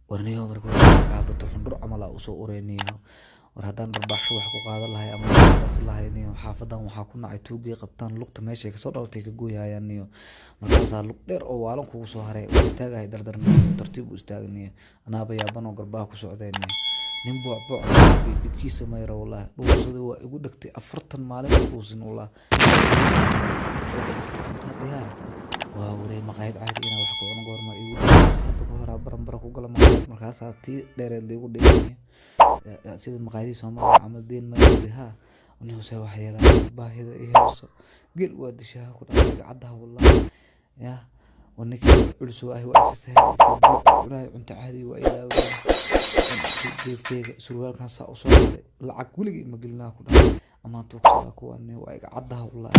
warniyo markuu kaabato xundur camal ah usoo ureyniyo war haddaan dharbaaxsho wax ku qaadan lahay ama daf lahayniyo xaafadan waxaa ku nacay tuugii qabtaan lugta meeshay kasoo dhalatay ka gooyahayaniyo markaasaa lug dheer oo waalan kugu soo haray oo istaagahay dardarniyo tartiib u istaagniyo anaaba yaaban oo garbaha ku socdayniyo nin boocbooc dhibkiisa mayra wallaahi dhuusada waa igu dhegtay 40 maalin dhuusin wallaahi inta diyaar waa wareey maqaayad caadi inaa wax ku cuno goorma igu dhigaysa hadda ka hor baranbara ku gala markaasaa tii dheereed liigu dhigay sida maqaayadii Soomaaliya camal deen ma yiri ha inuu soo wax yeelaa baahida iyo heeso gel waa dishaa ku dhacay cadda wallaahi ya ونكي علسوا أهي وقفت هذه سبوع ولا أنت عادي وإلى جيك سروال كان سأوصل العقول ما قلنا كنا أما توصل أكواني وإيق عدها والله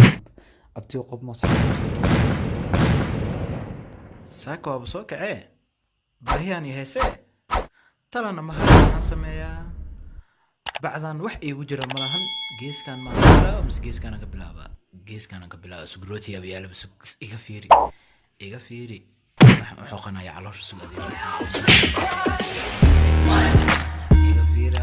أبتي وقب مصر ساكو أبو سوك إيه باهياني هسه ترى أنا ما هذا سميا بعدان وحي وجرى ملهن جيس كان ما قبله بس جيس كان قبله بقى جيس كان قبله سكروتي أبي على بس إيقفيري إيجا فيري حقنا يا علوش سوق هذه إيجا فيري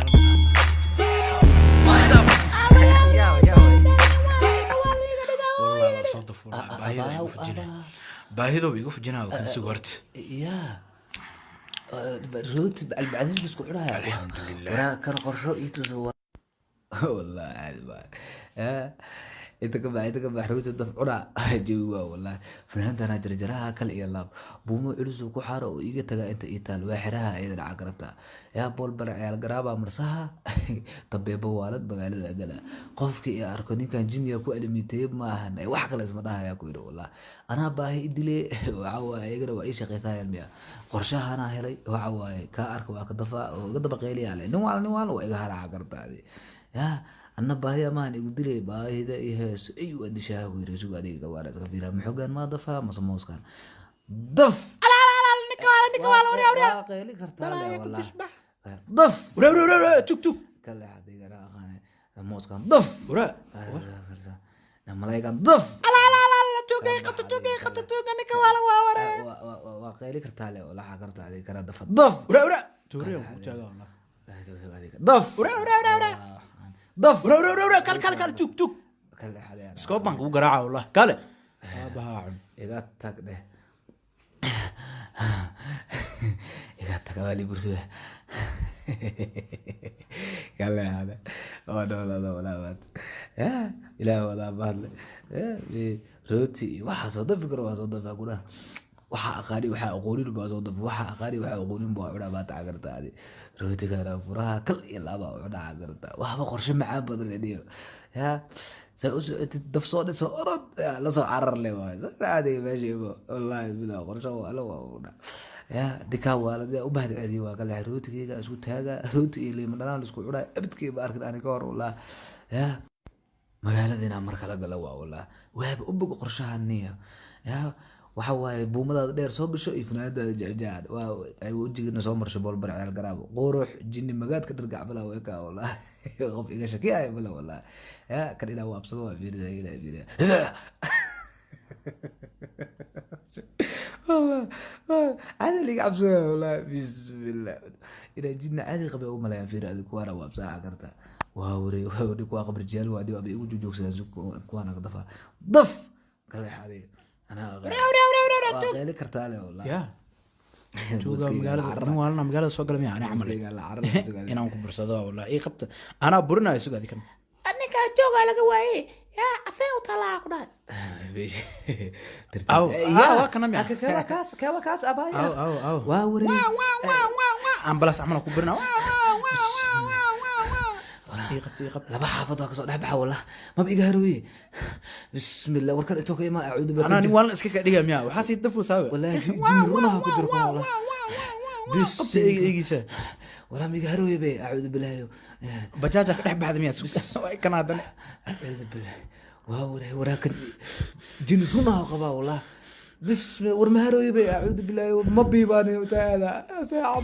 والله صدف والله باهيدو بيقف جنا وكان سوقرت يا روت بعدين بس كعرها الحمد لله ورا كان قرشو يتزور والله عاد انت كما حروت الدفعنا جوا والله فنانتنا جرجرها كل يلاب بومو علسو ku xaro oo iga taga inta iitaal waaxiraha ay dhaca garabta yaa bool baracayal garaba marsaha tabeebo waalad magaalada gala qofkii ay arko ninkan jinniga ku alimitay ma ahan ay wax kale isma dhahaya ku yiri wallah ana baahi idile waxa waaye iga waa ay shaqeysayaan miya qorshahana helay waxa waaye ka arko waa ka dafa oo iga daba qeyliyay nin wal waa iga haraca garabtaadi ya أنا باهي أمان يقول لي باهي ده إيهاس أيوة دي شاهو يرجو قادي قوارات كبيرة محوجان ما دفع ما سموس كان ضف نكوال وريا قيلي كرتالي والله ضف ورا توك كلا حد يقرأ أغاني موس كان ضف ورا لما لا كان ضف توقي نكوال ورا قيلي كرتالي ولا حكرت عليه كرا ضف ضف ورا توري والله ضف ورا ضف ورا كل توك كل حدا سكوب بانك وقراعه والله كله باعن إذا تكده إذا تكوالي برسوه كله هذا ولا بات يا إله ولا بات روتي واحد صدق فكرة واحد صدق أقوله waxa aqaari waxa aqoonin baa soo dab waxa aqaari waxa aqoonin baa wada baad taageertaadi rootiga furaha kal iyo laba wada taageerta waxba qorshe macaan badan leeyo ya soo daf soo dhiso orod la soo carar leh waa saadi meeshii wallahi bila qorshe wala wada ya dika waalada u baahday celiyo waa kala rootiga isku taaga rooti iyo liin dhanaan isku cuday abadkii ba arkin aan ka hor wallah ya magaaladina marka la galo waa wallah waaba u bog qorshahanniya ya waxa waaye buumadaada dheer soo gasho iyo fanaanadaada jecjecad waa ay wajigina soo marsho bool barceel garaabo qooruux jinni magaadka dhargac bala way ka wallah qof iga shakiya bala wallah ya kan ila waabsado waa fiirida ila والله هذا اللي عبسه والله بسم الله إذا جينا عادي قبل أول ما لا ينفير هذه كوارا وابسها كرتا وهوري كوا قبل الرجال وادي وابي يوجو جوكس كوانا قدفا ضف قال هذه أنا غير كرتالي والله يا توقع مقالة مقالة سوق لمية أنا عمل أنا أنكم برصدوا والله إيه قبت أنا برنا يسوق هذيك أنا كجوع على جواي يا أسيو طلع كذا أو يا كنا مية كوا كاس أبايا أو واوري أمبلاس عملنا كبرنا قبت لما حافظها كسر نحب حوله ما بيجي هروي بسم الله وركن توكي ما أعوذ بالله أنا نوال اسكك ديها مياه وحاسي تدفو سوا ولا جنرونا كجركم والله بس قبت إيجيسه ولا بيجي هروي بي أعوذ بالله بجاجك نحب هذا مياه كان هذا أعوذ بالله وراكن جنرونا قبا والله بسم ورما هروي بي أعوذ بالله ما بيباني وتعالى ساعة